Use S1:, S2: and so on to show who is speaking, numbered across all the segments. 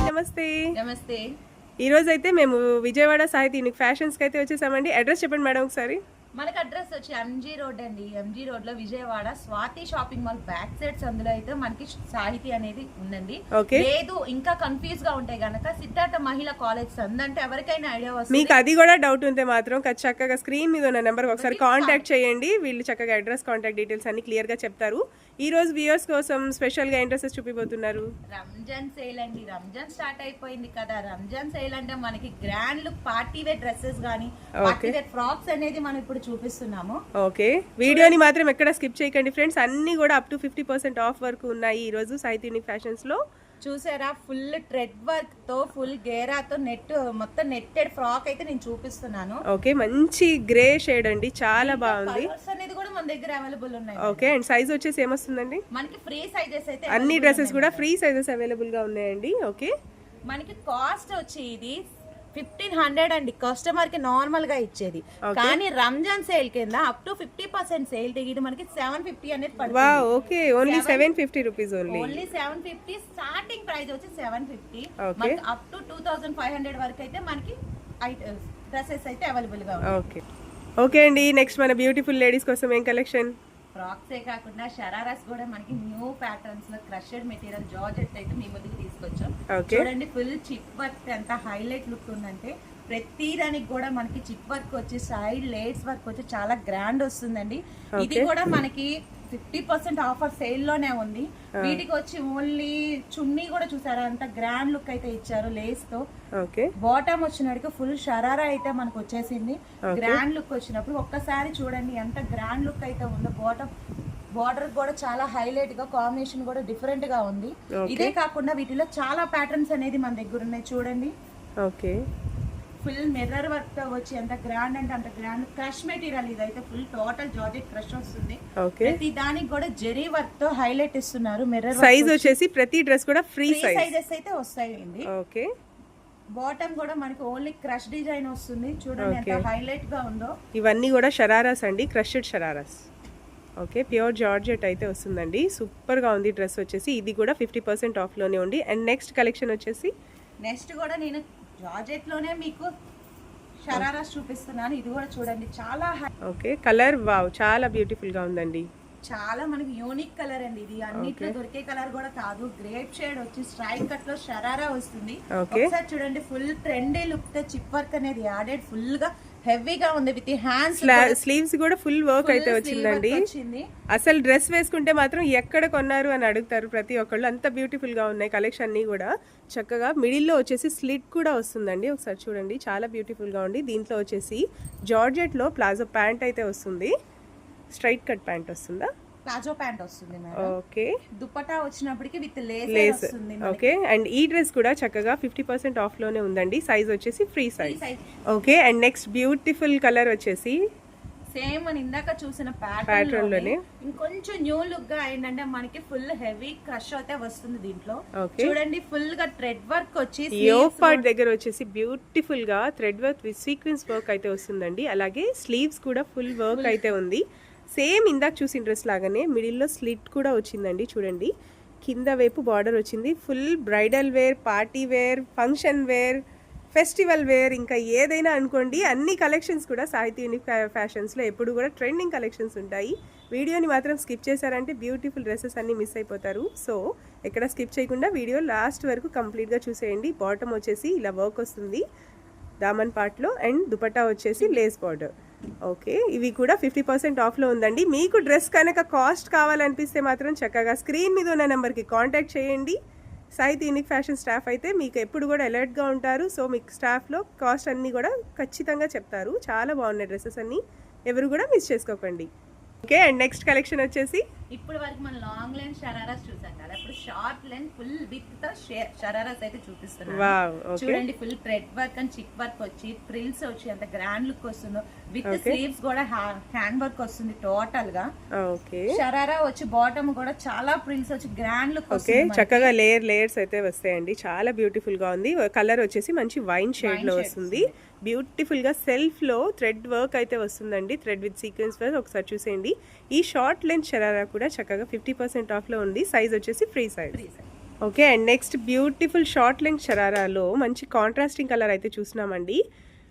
S1: నమస్తే.
S2: నమస్తే.
S1: ఈ రోజు అయితే మేము విజయవాడ సాహితీ యూనిక్ ఫ్యాషన్స్ కి అయితే వచ్చేసామండి. అడ్రస్ చెప్పండి మేడం ఒకసారి.
S2: మనకి అడ్రస్ వచ్చి ఎంజీ రోడ్ అండి. ఎంజీ రోడ్ లో Vijayawada Swathi shopping mall back sides అందులో అయితే మనకి సాహితీ అనేది ఉందండి. లేదు ఇంకా కన్ఫ్యూజ్ గా ఉంటే గనక సిద్ధార్థ మహిళా కాలేజ్ సందంటే ఎవరికైనా ఐడియా వస్తుంది.
S1: మీకు అది కూడా డౌట్ ఉంటే మాత్రం చక్కగా స్క్రీన్ మీద ఉన్న నెంబర్ ఒకసారి కాంటాక్ట్ చేయండి. వీళ్ళు చక్కగా అడ్రస్ కాంటాక్ట్ డీటెయిల్స్ అన్ని క్లియర్ గా చెప్తారు. ఈ రోజు వ్యూయర్స్ కోసం స్పెషల్ గా ఇంట్రెస్ట్ చూపిపోతున్నారు.
S2: రంజాన్ సేల్ అండి. రంజాన్ స్టార్ట్ అయిపోయింది కదా. రంజాన్ సేల్ అంటే మనకి grand look party wear dresses గానీ పార్టీ వేర్ ఫ్రాక్స్ అనేది మనం ఇప్పుడు చూపిస్తున్నాము.
S1: ఓకే, వీడియోని మాత్రం ఎక్కడ స్కిప్ చేయకండి ఫ్రెండ్స్. అన్ని కూడా అప్ టు 50% ఆఫ్ వరకు ఉన్నాయి ఈ రోజు సాహితీ యూనిక్ ఫ్యాషన్స్ లో.
S2: చూసారా, ఫుల్ థ్రెడ్ వర్క్ తో ఫుల్ గేరాతో నెట్ మొత్తం నెట్టెడ్ ఫ్రాక్ అయితే నేను చూపిస్తున్నాను.
S1: ఓకే, మంచి గ్రే షేడ్ అండి, చాలా బాగుంది.
S2: కలర్స్ అనేది కూడా మన దగ్గర అవైలబుల్ ఉన్నాయి.
S1: ఓకే, అండ్ సైజ్ వచ్చేసి ఏమొస్తుందండి?
S2: మనకి ఫ్రీ సైజెస్ అయితే
S1: అన్ని డ్రెస్సెస్ కూడా ఫ్రీ సైజెస్ అవైలబుల్ గా ఉన్నాయండి. ఓకే,
S2: మనకి కాస్ట్ వచ్చి ఇది 1500 అండి. కస్టమర్ కి నార్మల్ గా ఇచ్చేది, కానీ రంజాన్ సేల్ కింద అప్ టు 50% సేల్ ఇది మనకి 750 అనేది పడుతుంది.
S1: Wow, okay, only 750 rupees only
S2: 750. Starting price వచ్చి 750. మనకి అప్ టు 2500 వరకు అయితే మనకి డ్రెస్సెస్ అయితే అవైలబుల్ గా ఉన్నాయి.
S1: ఓకే ఓకే అండి, నెక్స్ట్ మన బ్యూటిఫుల్ లేడీస్ కోసం ఏం కలెక్షన్?
S2: ఫ్రాక్సే కాకుండా షరారాస్ కూడా మనకి న్యూ ప్యాటర్న్స్ లో క్రషెడ్ మెటీరియల్ జార్జెట్ అయితే మీ ముందుకు తీసుకొచ్చాం. చూడండి, ఫుల్ చిప్ వర్క్ ఎంత హైలైట్ లుక్ ఉందంటే ప్రతి దానికి కూడా మనకి చిప్ వర్క్ వచ్చి సైడ్ లేట్స్ వర్క్ వచ్చి చాలా గ్రాండ్ వస్తుందండి. ఇది కూడా మనకి 50% ఆఫర్ సేల్ లోనే ఉంది. వీటికి వచ్చి ఓన్లీ చున్నీ కూడా చూసారా అంత గ్రాండ్ లుక్ అయితే ఇచ్చారు లేస్ తో. బాటమ్ వచ్చినట్టుగా ఫుల్ షరారా అయితే మనకు వచ్చేసింది. గ్రాండ్ లుక్ వచ్చినప్పుడు ఒక్కసారి చూడండి ఎంత గ్రాండ్ లుక్ అయితే ఉందో. బార్డర్ కూడా చాలా హైలైట్ గా కాంబినేషన్ కూడా డిఫరెంట్ గా ఉంది. ఇదే కాకుండా వీటిలో చాలా ప్యాటర్న్స్ అనేది మన దగ్గర ఉన్నాయి చూడండి.
S1: ఓకే,
S2: ఫుల్ మిర్రర్ వర్క్ తో వచ్చి ఎంత గ్రాండ్ అంటే అంత గ్రాండ్. క్రష్ మెటీరియల్ ఇదైతే ఫుల్ టోటల్ జార్జెట్ క్రష్ వస్తుంది. ప్రతి దానికి కూడా జెరీ వర్క్ తో హైలైట్ ఇస్తున్నారు. మిర్రర్
S1: సైజ్ వచ్చేసి ప్రతి డ్రెస్ కూడా ఫ్రీ
S2: సైజెస్ అయితే వస్తాయండి.
S1: ఓకే,
S2: బాటమ్ కూడా మనకి ఓన్లీ క్రష్ డిజైన్ వస్తుంది. చూడండి ఎంత హైలైట్ గా ఉందో.
S1: ఇవన్నీ కూడా షరారాస్ అండి, crushed shararas. Okay, pure georgette అయితే వస్తుందండి. సూపర్ గా ఉంది డ్రెస్ వచ్చేసి. ఇది కూడా 50% ఆఫ్ లోనే ఉంది. అండ్ నెక్స్ట్ కలెక్షన్ వచ్చేసి
S2: నెక్స్ట్ కూడా నేను జార్జెట్ లోనే మీకు షరారాస్ చూపిస్తున్నాను. ఇది కూడా చూడండి చాలా
S1: ఓకే, కలర్ వావ్ చాలా బ్యూటిఫుల్ గా ఉందండి.
S2: చాలా మనకి యూనిక్ కలర్ అండి. ఇది అన్నిట్లో దొరికే కలర్ కూడా కాదు. గ్రేప్ షేడ్ వచ్చి స్ట్రైక్ కట్ లో షరారా వస్తుంది. ఒకసారి చూడండి, ఫుల్ ట్రెండీ లుక్ తో చిప్ వర్క్ అనేది యాడెడ్ ఫుల్ గా హెవీగా ఉంది. విత్ హ్యాండ్స్
S1: స్లీవ్స్ కూడా ఫుల్ వర్క్ అయితే వచ్చిందండి. అసలు డ్రెస్ వేసుకుంటే మాత్రం ఎక్కడ కొన్నారు అని అడుగుతారు ప్రతి ఒక్కళ్ళు. అంత బ్యూటిఫుల్ గా ఉన్నాయి కలెక్షన్ అన్ని కూడా. చక్కగా మిడిల్ లో వచ్చేసి స్లిట్ కూడా వస్తుందండి. ఒకసారి చూడండి, చాలా బ్యూటిఫుల్ గా ఉంది. దీంట్లో వచ్చేసి జార్జెట్ లో ప్లాజో ప్యాంట్ అయితే వస్తుంది. స్ట్రైట్ కట్ ప్యాంట్ వస్తుందా?
S2: ప్లాజో ప్యాంట్ వస్తుంది.
S1: ఓకే,
S2: దుపట్టా వచ్చినప్పటికి విత్ లేస్ వస్తుంది.
S1: ఓకే, అండ్ ఈ డ్రెస్ కూడా చక్కగా 50% ఆఫ్ లోనే ఉందండి. సైజ్ వచ్చేసి free size. Okay, and next beautiful colour వచ్చేసి
S2: సేమ్ మన ఇందాక చూసిన ప్యాటర్న్ లోనే ఇంకొంచెం న్యూ లుక్ గా ఏంటంటే మనకి ఫుల్ హెవీ క్రష్ అయితే వస్తుంది. దీంట్లో చూడండి ఫుల్ గా థ్రెడ్ వర్క్ వచ్చి
S1: యోక్ పార్ట్ దగ్గర వచ్చేసి బ్యూటిఫుల్ గా thread work with sequence work అయితే వస్తుందండి. అలాగే స్లీవ్స్ కూడా ఫుల్ వర్క్ అయితే ఉంది. సేమ్ ఇందాక చూసిన డ్రెస్ లాగానే మిడిల్లో స్లిట్ కూడా వచ్చిందండి. చూడండి, కింద వైపు బార్డర్ వచ్చింది. Full bridal wear, party wear, function wear, festival wear, ఇంకా ఏదైనా అనుకోండి. అన్ని కలెక్షన్స్ కూడా సాహితీ యూనిక్ ఫ్యాషన్స్లో ఎప్పుడు కూడా ట్రెండింగ్ కలెక్షన్స్ ఉంటాయి. వీడియోని మాత్రం స్కిప్ చేశారంటే బ్యూటిఫుల్ డ్రెస్సెస్ అన్ని మిస్ అయిపోతారు. సో ఎక్కడ స్కిప్ చేయకుండా వీడియో లాస్ట్ వరకు కంప్లీట్గా చూసేయండి. బాటమ్ వచ్చేసి ఇలా వర్క్ వస్తుంది దామన్ పార్ట్లో, అండ్ దుపట్టా వచ్చేసి లేస్ బార్డర్. ఓకే, ఇవి కూడా 50% ఆఫ్లో ఉందండి. మీకు డ్రెస్ కనుక కాస్ట్ కావాలనిపిస్తే మాత్రం చక్కగా స్క్రీన్ మీద ఉన్న నెంబర్కి కాంటాక్ట్ చేయండి. సాహితీ యూనిక్ ఫ్యాషన్ స్టాఫ్ అయితే మీకు ఎప్పుడు కూడా అలర్ట్గా ఉంటారు. సో మీకు స్టాఫ్లో కాస్ట్ అన్నీ కూడా ఖచ్చితంగా చెప్తారు. చాలా బాగున్నాయి డ్రెస్సెస్ అన్నీ, ఎవరు కూడా మిస్ చేసుకోకండి. ఓకే, అండ్ నెక్స్ట్ కలెక్షన్ వచ్చేసి
S2: ఇప్పుడు వరకు మనం లాంగ్ లెంత్ షరారాస్ చూసాం కదా. ఇప్పుడు షార్ట్ లెంత్ ఫుల్ విత్ తో షరారాస్ అయితే చూపిస్తున్నాను. చూడండి, full thread work and chic work వచ్చి ఫ్రిల్స్ వచ్చి అంత గ్రాండ్ లుక్ వస్తుందో. విత్ స్లీవ్స్ కూడా హ్యాండ్ వర్క్ వస్తుంది టోటల్ గా. షరారా వచ్చి బాటమ్ కూడా చాలా ఫ్రిల్స్ వచ్చి గ్రాండ్ లుక్ వస్తుంది.
S1: చక్కగా లేయర్స్ అయితే వస్తాయండి. చాలా బ్యూటిఫుల్ గా ఉంది. కలర్ వచ్చేసి మంచి వైన్ షేడ్ లో వస్తుంది. బ్యూటిఫుల్ గా సెల్ఫ్ లో థ్రెడ్ వర్క్ అయితే వస్తుందండి. థ్రెడ్ విత్ సీక్వెన్స్ వర్క్ ఒకసారి చూసేయండి. ఈ షార్ట్ లెంత్ షరారా కూడా చక్కగా 50% ఆఫ్ లో ఉంది. సైజ్ వచ్చేసి free size. Okay and next beautiful short length షరారాలో మంచి కాంట్రాస్టింగ్ కలర్ అయితే చూస్తున్నామండి.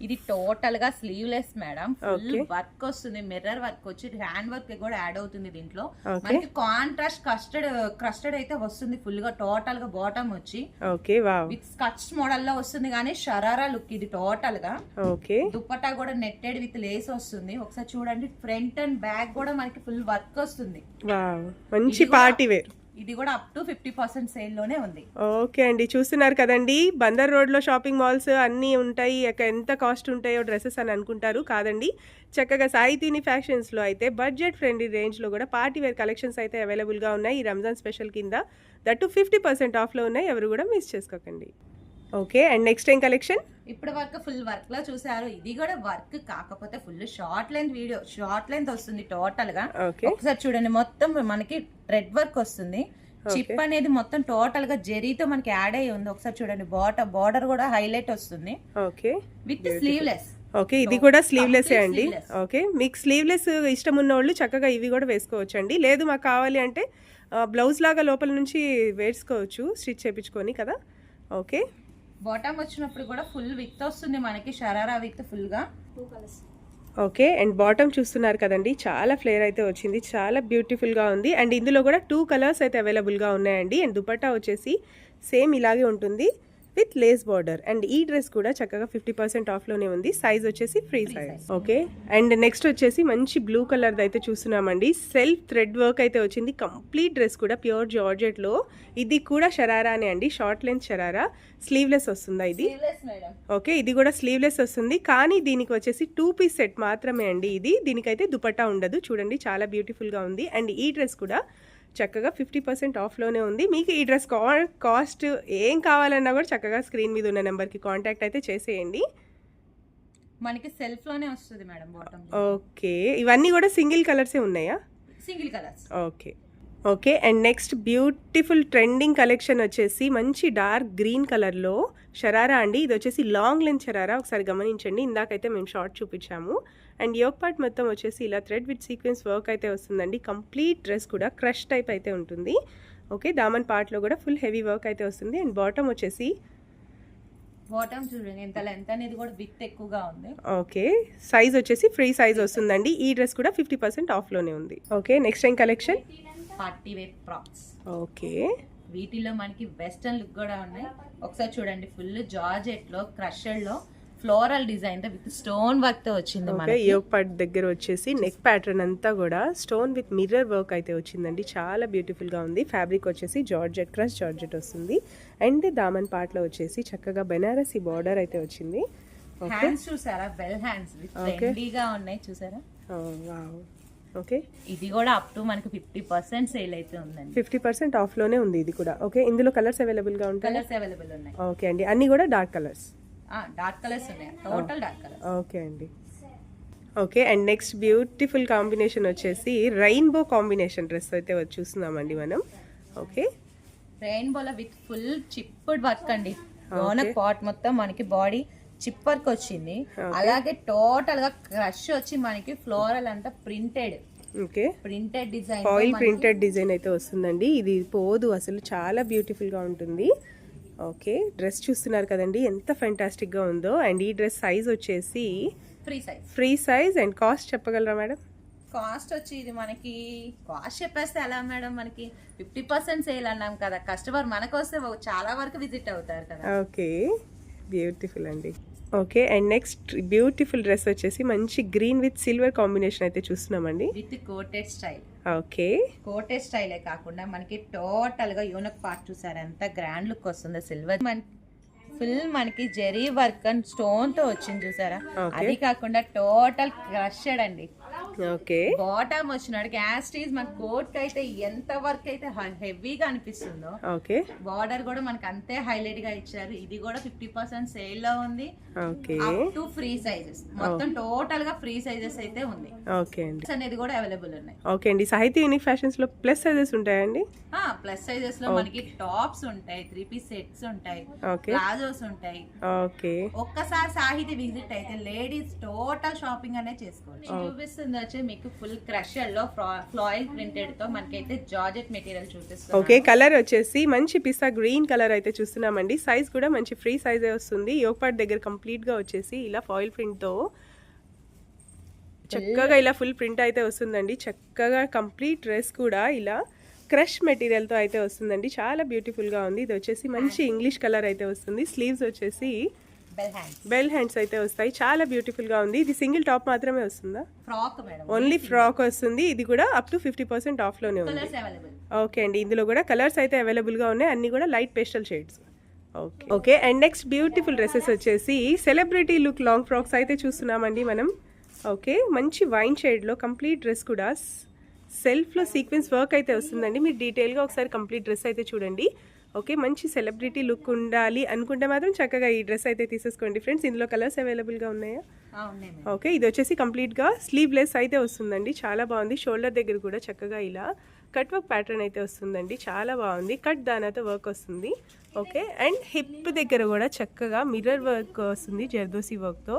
S2: ఇది టోటల్ గా sleeveless madam, full
S1: Okay.
S2: Work వస్తుంది, మిర్రర్ వర్క్ వచ్చి హ్యాండ్ వర్క్ కూడా యాడ్ అవుతుంది దీంట్లో.
S1: Okay.
S2: మనకి కాంట్రాస్ట్ క్రస్టెడ్ అయితే వస్తుంది ఫుల్ గా, టోటల్ గా బాటమ్ వచ్చి
S1: okay wow.
S2: With skirts model లో వస్తుంది, కానీ షరారా లుక్ ఇది టోటల్ గా.
S1: ఓకే
S2: దుపట్టా కూడా నెట్టెడ్ విత్ లేస్ వస్తుంది. ఒకసారి చూడండి, ఫ్రంట్ అండ్ బ్యాక్ కూడా మనకి ఫుల్ వర్క్ వస్తుంది.
S1: వావ్ మంచి
S2: ఇది కూడా-
S1: పార్టీ వేర్.
S2: ఇది కూడా అప్ టు 50% సేల్ లోనే ఉంది.
S1: ఓకే అండి, చూస్తున్నారు కదండి, బందర్ రోడ్లో షాపింగ్ మాల్స్ అన్నీ ఉంటాయి, ఎంత కాస్ట్ ఉంటాయో డ్రెస్సెస్ అని అనుకుంటారు. కాదండి, చక్కగా సాయితీని ఫ్యాషన్స్లో అయితే బడ్జెట్ ఫ్రెండ్లీ రేంజ్లో కూడా పార్టీ వేర్ కలెక్షన్స్ అయితే అవైలబుల్గా ఉన్నాయి. ఈ రంజాన్ స్పెషల్ కింద దట్టు 50% ఆఫ్లో ఉన్నాయి, ఎవరు కూడా మిస్ చేసుకోకండి. ఓకే అండ్ నెక్స్ట్ ఏం కలెక్షన్?
S2: ఇప్పటి వరకు ఫుల్ వర్క్ లో చూసారు, ఇది కూడా వర్క్ కాకపోతే full short length video, short length వస్తుంది టోటల్ గా.
S1: ఓకే
S2: ఒకసారి చూడండి, మొత్తం మనకి రెడ్ వర్క్ వస్తుంది. చిప్ అనేది మొత్తం టోటల్ గా జెరీతో మనకి యాడ్ అయ్యి ఉంది. ఒకసారి చూడండి, బార్డర్ కూడా హైలైట్ వస్తుంది
S1: ఓకే
S2: విత్ స్లీవ్లెస్.
S1: ఓకే ఇది కూడా స్లీవ్లెస్
S2: complete
S1: అండి.
S2: sleeveless.
S1: ఓకే మీకు స్లీవ్లెస్ ఇష్టం ఉన్న వాళ్ళు చక్కగా ఇవి కూడా వేసుకోవచ్చు అండి. లేదు మాకు కావాలి అంటే బ్లౌజ్ లాగా లోపల నుంచి వేసుకోవచ్చు స్టిచ్ చేయించుకొని కదా. ఓకే
S2: బాటమ్ వచ్చినప్పుడు కూడా ఫుల్ విత్ వస్తుంది మనకి, షరారా విత్ ఫుల్ గా.
S1: ఓకే అండ్ బాటమ్ చూస్తున్నారు కదండి, చాలా ఫ్లేర్ అయితే వచ్చింది, చాలా బ్యూటిఫుల్గా ఉంది. అండ్ ఇందులో కూడా 2 కలర్స్ అయితే అవైలబుల్గా ఉన్నాయండి. అండ్ దుపట్టా వచ్చేసి సేమ్ ఇలాగే ఉంటుంది విత్ లేస్ బార్డర్. అండ్ ఈ డ్రెస్ కూడా చక్కగా 50% ఆఫ్లోనే ఉంది. సైజ్ వచ్చేసి free size. Okay and next వచ్చేసి మంచి బ్లూ కలర్ అయితే చూస్తున్నామండి. సెల్ఫ్ థ్రెడ్ వర్క్ అయితే వచ్చింది. కంప్లీట్ డ్రెస్ కూడా ప్యూర్ జార్జెట్లో. ఇది కూడా షరారానే అండి, షార్ట్ లెంత్ షరారా. స్లీవ్లెస్ వస్తుందా ఇది? ఓకే ఇది కూడా స్లీవ్లెస్ వస్తుంది, కానీ దీనికి వచ్చేసి 2 పీస్ సెట్ మాత్రమే అండి ఇది. దీనికైతే దుపట్టా ఉండదు. చూడండి చాలా బ్యూటిఫుల్గా ఉంది. అండ్ ఈ డ్రెస్ కూడా చక్కగా 50% ఆఫ్లోనే ఉంది. మీకు ఈ డ్రెస్ కాస్ట్ ఏం కావాలన్నా కూడా చక్కగా స్క్రీన్ మీద ఉన్న నెంబర్కి కాంటాక్ట్ అయితే చేసేయండి.
S2: మనకి సెల్ఫ్ లోనే వస్తుంది మేడం బాటమ్.
S1: ఓకే ఇవన్నీ కూడా సింగిల్ కలర్సే ఉన్నాయా?
S2: Single colours.
S1: Okay okay and next beautiful trending collection వచ్చేసి మంచి డార్క్ గ్రీన్ కలర్లో షరారా అండి. ఇది వచ్చేసి లాంగ్ లెంత్ షరారా. ఒకసారి గమనించండి, ఇందాకైతే మేము షార్ట్ చూపించాము. అండ్ యోక్ పార్ట్ మొత్తం వచ్చేసి ఇలా థ్రెడ్ విత్ సీక్వెన్స్ వర్క్ అయితే వస్తుందండి. కంప్లీట్ డ్రెస్ కూడా క్రష్ టైప్ అయితే ఉంటుంది. ఓకే దామన్ పార్ట్లో కూడా ఫుల్ హెవీ వర్క్ అయితే వస్తుంది. అండ్ బాటమ్ వచ్చేసి
S2: బాటమ్ చూడండి ఎంత లెంత్ అనేది కూడా విత్ ఎక్కువగా ఉంది.
S1: ఓకే సైజ్ వచ్చేసి ఫ్రీ సైజ్ వస్తుందండి. ఈ డ్రెస్ కూడా 50% ఆఫ్లోనే ఉంది. ఓకే నెక్స్ట్ ఏం collection?
S2: Party wear frocks.
S1: Okay
S2: వీటిలో మనకి వెస్టర్న్ లుక్ కూడా ఉన్నాయి. ఒకసారి చూడండి, ఫుల్ జార్జెట్ లో క్రషెడ్ లో ఫ్లోరల్ డిజైన్ తో విత్ స్టోన్ వర్క్ తో వచ్చింది
S1: ఓకే
S2: మనకి.
S1: యోక్ పార్ట్ దగ్గర వచ్చేసి నెక్ ప్యాటర్న్ అంతా కూడా స్టోన్ విత్ మిర్రర్ వర్క్ అయితే వచ్చిందండి. చాలా బ్యూటిఫుల్ గా ఉంది. ఫ్యాబ్రిక్ వచ్చేసి జార్జెట్, క్రష్ జార్జెట్ వస్తుంది. అండ్ దామన్ పార్ట్ లో వచ్చేసి చక్కగా బెనారసీ బార్డర్ అయితే వచ్చింది.
S2: హ్యాండ్స్ చూసారా, వెల్ హ్యాండ్స్ విత్ ట్రెండీగా ఉన్నాయి చూసారా.
S1: వావ్ ఓకే
S2: ఇది కూడా అప్ టు మనకి 50% సేల్ అయితే ఉందండి.
S1: 50% ఆఫ్లోనే ఉంది ఇది కూడా. ఓకే ఇందులో కలర్స్ అవైలబుల్గా ఉంటాయి.
S2: కలర్స్ అవైలబుల్ ఉన్నాయి.
S1: ఓకే అండి అన్నీ కూడా డార్క్ కలర్స్.
S2: డార్క్ కలర్స్ ఉన్నాయి, టోటల్ డార్క్ కలర్స్.
S1: ఓకే అండి okay and next beautiful combination వచ్చేసి రెయిన్బో కాంబినేషన్ డ్రెస్ అయితే చూస్తున్నామండి మనం. ఓకే
S2: రెయిన్బోలో విత్ ఫుల్ చిప్డ్ వర్క్ అండి. బోనక్ పార్ట్ మొత్తం మనకి బాడీ చిప్ వర్క్ వచ్చింది. అలాగే టోటల్ గా క్రష్ వచ్చి మనకి ఫ్లోరల్ అంతా printed.
S1: Okay
S2: printed design,
S1: foil printed design అయితే వస్తుందండి. ఇది పోదు అసలు, చాలా బ్యూటిఫుల్గా ఉంటుంది. ఓకే డ్రెస్ చూస్తున్నారు కదండి ఎంత ఫెంటాస్టిక్గా ఉందో. అండ్ ఈ డ్రెస్ సైజ్ వచ్చేసి ఫ్రీ సైజ్. అండ్ కాస్ట్ చెప్పగలరా మేడం?
S2: కాస్ట్ వచ్చి ఇది మనకి కాస్ట్ చెప్పేస్తే ఎలా మేడం, మనకి 50% సేల్ అన్నాం కదా, కస్టమర్ మనకు వస్తే చాలా వరకు విజిట్ అవుతారు కదా.
S1: ఓకే బ్యూటిఫుల్ అండి. Okay and next beautiful dress వచ్చేసి మంచి గ్రీన్ విత్ సిల్వర్ కాంబినేషన్ అయితే చూస్తున్నామండి.
S2: With coated style.
S1: Okay
S2: coated స్టైలే కాకుండా మనకి టోటల్ గా యూనిక్ పార్ట్ చూసారు ఎంత గ్రాండ్ లుక్ వస్తుంది. సిల్వర్ ఫుల్ మనకి జెరీ వర్క్ అండ్ స్టోన్ తో వచ్చింది చూసారా. అది కాకుండా టోటల్ క్రషెడ్ అండి.
S1: ఓకే
S2: బాటమ్ వచ్చినాడికి యాస్టీజ్ మన కోట్ కి అయితే ఎంత వర్క్ అయితే హెవీగా అనిపిస్తుందో,
S1: ఓకే
S2: బార్డర్ కూడా మనకి అంతే హైలైట్ గా ఇచ్చారు. ఇది కూడా 50% సేల్ లో ఉంది.
S1: Okay
S2: up to free sizes, మొత్తం టోటల్ గా ఫ్రీ సైజెస్ అయితే ఉంది.
S1: ఓకే అండి
S2: అనేది కూడా అవైలబుల్ ఉన్నాయి.
S1: ఓకే అండి సాహితీ యూనిక్ ఫ్యాషన్స్ లో ప్లస్ సైజెస్ ఉంటాయండి.
S2: ప్లస్ సైజెస్ లో మనకి టాప్స్ ఉంటాయి, 3 పీస్ సెట్స్ ఉంటాయి,
S1: ఓకే
S2: ప్లాజోస్ ఉంటాయి.
S1: ఓకే
S2: ఒక్కసారి సాహితీ విజిట్ అయితే లేడీస్ టోటల్ షాపింగ్ అనే చేసుకోవచ్చు. చూపిస్తుంది వచ్చి మీకు ఫుల్ క్రషర్ లో ఫ్లాయిల్ ప్రింటెడ్ తో మనకైతే జార్జెట్ మెటీరియల్ చూపిస్తాం.
S1: ఓకే, కలర్ వచ్చేసి మంచి పిస్తా గ్రీన్ కలర్ అయితే చూస్తున్నామండి. సైజ్ కూడా మంచి ఫ్రీ సైజే వస్తుంది. యోగ్ పార్ట్ దగ్గర కంప్లీట్ గా వచ్చేసి ఇలా ఫాయిల్ ప్రింట్ తో చక్కగా ఇలా ఫుల్ ప్రింట్ అయితే వస్తుందండి. చక్కగా కంప్లీట్ డ్రెస్ కూడా ఇలా క్రష్ మెటీరియల్తో అయితే వస్తుందండి. చాలా బ్యూటిఫుల్గా ఉంది. ఇది వచ్చేసి మంచి ఇంగ్లీష్ కలర్ అయితే వస్తుంది. స్లీవ్స్ వచ్చేసి బెల్ హ్యాండ్స్ అయితే వస్తాయి. చాలా బ్యూటిఫుల్గా ఉంది. ఇది సింగిల్ టాప్ మాత్రమే వస్తుందా?
S2: ఫ్రాక్ మేడం,
S1: ఓన్లీ ఫ్రాక్ వస్తుంది. ఇది కూడా అప్ టు 50% ఆఫ్లోనే ఉంది. ఓకే అండి, ఇందులో కూడా కలర్స్ అయితే అవైలబుల్గా ఉన్నాయి. అన్ని కూడా light pastel shades. Okay and next beautiful dresses వచ్చేసి సెలబ్రిటీ లుక్ లాంగ్ ఫ్రాక్స్ అయితే చూస్తున్నామండి మనం. ఓకే, మంచి వైన్ షేడ్లో కంప్లీట్ డ్రెస్ కూడా సెల్ఫ్లో సీక్వెన్స్ వర్క్ అయితే వస్తుందండి. మీరు డీటెయిల్గా ఒకసారి కంప్లీట్ డ్రెస్ అయితే చూడండి. ఓకే, మంచి సెలబ్రిటీ లుక్ ఉండాలి అనుకుంటే మాత్రం చక్కగా ఈ డ్రెస్ అయితే తీసేసుకోండి ఫ్రెండ్స్. ఇందులో కలర్స్ అవైలబుల్గా ఉన్నాయా? ఓకే, ఇది వచ్చేసి కంప్లీట్గా స్లీవ్లెస్ అయితే వస్తుందండి. చాలా బాగుంది. షోల్డర్ దగ్గర కూడా చక్కగా ఇలా కట్ వర్క్ ప్యాటర్న్ అయితే వస్తుందండి. చాలా బాగుంది. కట్ దానితో వర్క్ వస్తుంది. ఓకే, అండ్ హిప్ దగ్గర కూడా చక్కగా మిర్రర్ వర్క్ వస్తుంది జర్దోసి వర్క్తో.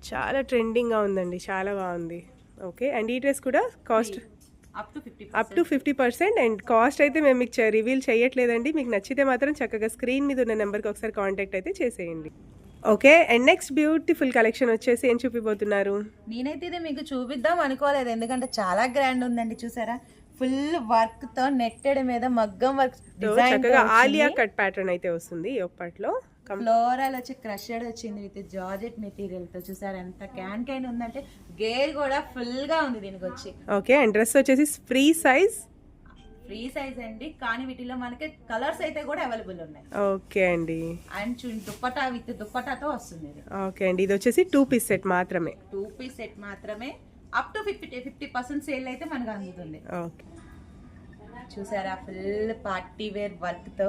S1: చాలా ట్రెండింగ్గా ఉందండి. చాలా బాగుంది. ఓకే, అండ్ ఈ డ్రెస్ కూడా cost up to 50%. And cost అయితే మేము మీకు రివీల్ చేయట్లేదండి. మీకు నచ్చితే మాత్రం చక్కగా స్క్రీన్ మీద ఉన్న నెంబర్కి ఒకసారి కాంటాక్ట్ అయితే చేసేయండి. Okay, and next beautiful collection వచ్చేసి ఏం చూపిపోతున్నారు?
S2: నేనైతే ఇది మీకు చూపిద్దాం అనుకోలేదు, ఎందుకంటే చాలా గ్రాండ్ ఉందండి. చూసారా, ఫుల్ వర్క్ తో నెట్టెడ్ మీద మగ్గం వర్క్
S1: చక్కగా ఆలియా కట్ ప్యాటర్న్ అయితే వస్తుంది. ఈ ఒక్కట్లో
S2: ఫ్లోరల్ వచ్చి క్రషెడ్ వచ్చింది విత్ జార్జెట్ మెటీరియల్ తో. చూసారు ఎంత క్యాన్ ఉందంటే, గేర్ కూడా ఫుల్ గా ఉంది దీనికి వచ్చి.
S1: ఓకే, అండ్ డ్రెస్ వచ్చేసి ఫ్రీ సైజ్
S2: అండి, కానీ వీటిలో మనకి కలర్స్ అయితే కూడా అవైలబుల్ ఉన్నాయి.
S1: ఓకే అండి,
S2: అండ్ దుప్పటా విత్ దుప్పటాతో వస్తుంది ఇది.
S1: ఓకే అండి, ఇది వచ్చేసి 2 పీస్ సెట్ మాత్రమే. అప్ టు 50% సేల్ అయితే మనకు అందుతుంది.
S2: ఓకే, చూసారా ఫుల్ పార్టీ వేర్ వర్క్ తో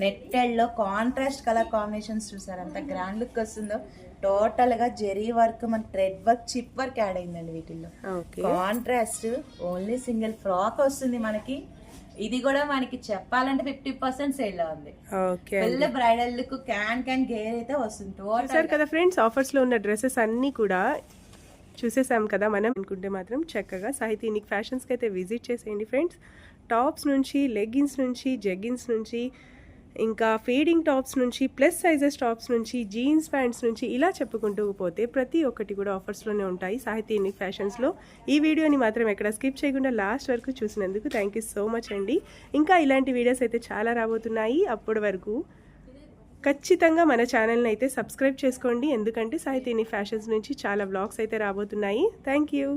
S2: నెట్టెడ్ లో కాంట్రాస్ట్ కలర్ కాంబినేషన్స్. చూసారు అంత గ్రాండ్ లుక్ వస్తుందో. టోటల్ గా జెరీ వర్క్, మన thread work, chip work add అయిందండి వీటిల్లో. కాంట్రాస్ట్ ఓన్లీ సింగిల్ ఫ్రాక్ వస్తుంది మనకి. ఇది కూడా మనకి చెప్పాలంటే 50% సేల్ లో ఉంది. Full bridal look, can gear అయితే వస్తుంది.
S1: చూసారు కదా ఫ్రెండ్స్, ఆఫర్స్ లో ఉన్న డ్రెస్సెస్ అన్ని కూడా చూసేసాం కదా మనం. అనుకుంటే మాత్రం చక్కగా సాహితీ యూనిక్ ఫ్యాషన్స్కి అయితే విజిట్ చేసేయండి ఫ్రెండ్స్. టాప్స్ నుంచి, లెగ్గిన్స్ నుంచి, జెగ్గిన్స్ నుంచి, ఇంకా ఫేడింగ్ టాప్స్ నుంచి, ప్లస్ సైజెస్ టాప్స్ నుంచి, జీన్స్ ప్యాంట్స్ నుంచి, ఇలా చెప్పుకుంటూ పోతే ప్రతి ఒక్కటి కూడా ఆఫర్స్లోనే ఉంటాయి సాహితీ యూనిక్ ఫ్యాషన్స్లో. ఈ వీడియోని మాత్రం ఎక్కడ స్కిప్ చేయకుండా లాస్ట్ వరకు చూసినందుకు థ్యాంక్ యూ సో మచ్ అండి. ఇంకా ఇలాంటి వీడియోస్ అయితే చాలా రాబోతున్నాయి. అప్పటి వరకు ఖచ్చితంగా మన ఛానల్ని అయితే సబ్స్క్రైబ్ చేసుకోండి, ఎందుకంటే సాహితీ యూనిక్ ఫ్యాషన్స్ నుంచి చాలా వ్లాగ్స్ అయితే రాబోతున్నాయి. Thank you.